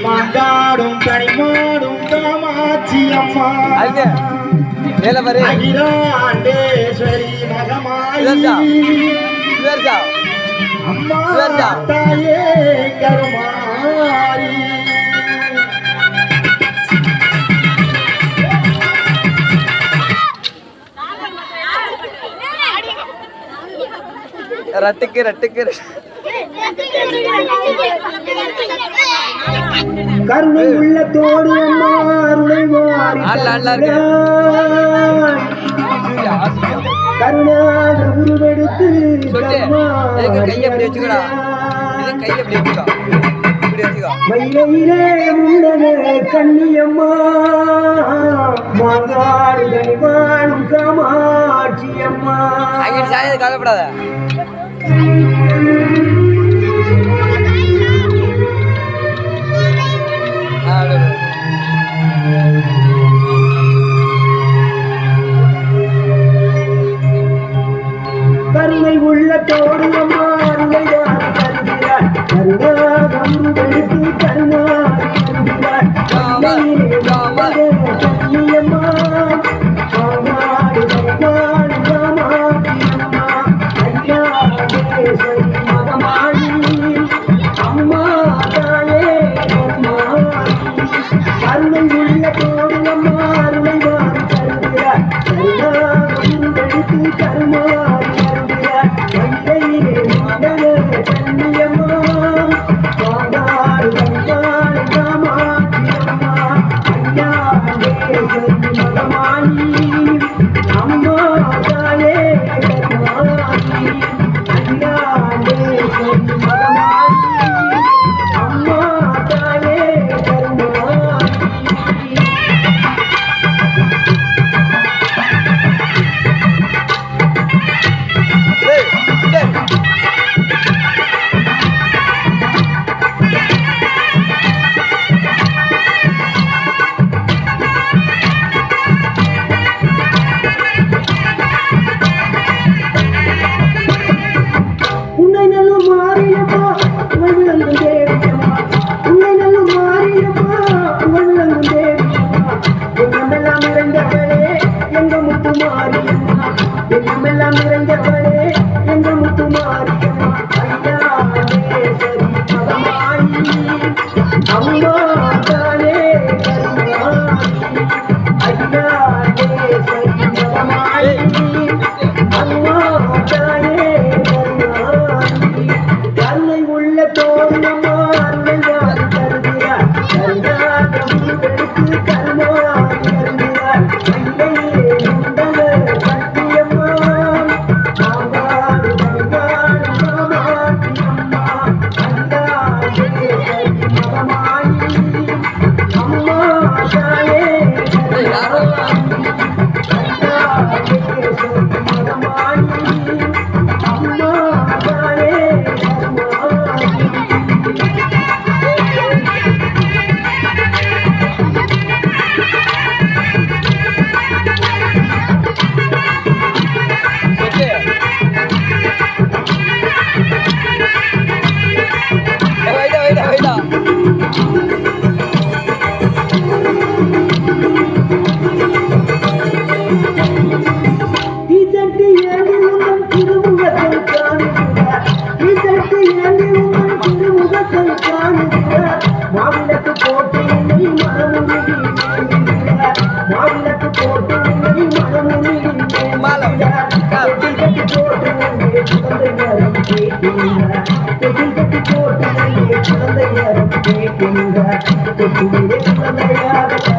மாங்காடும் கனிமாடும் காமாட்சி அம்மா அகிலாண்டேஸ்வரி மகமாயி அம்மா தாயே கருமாரி ரட்டுக்கு ரட்டுக்கு கருணை உள்ளத்தோடு கருணாக உருவெடுத்து கையை எப்படி வச்சுக்கடா கையை எப்படி வச்சுக்கோ இப்படி வச்சுக்கோ மயிலே உள்ளது கண்ணியம்மா மாங்காடு கனிவானும் காமாட்சி அம்மா அங்கே சாயது கவலைப்படாத கருணை உள்ளத்தோடு அம்மா அருளையார் தருகிறார் கருணாகம் எடுத்து கருமார் கண்ணியம்மா காமாடு கருமாடு காமாட்சி அம்மா ஐயாசரி மகமாயி அம்மா தாயே கருணை உள்ளத்தோடு அம்மா அருளையார் தருகிறார் கருணாகம் எடுத்து கருமார் குழந்தையார்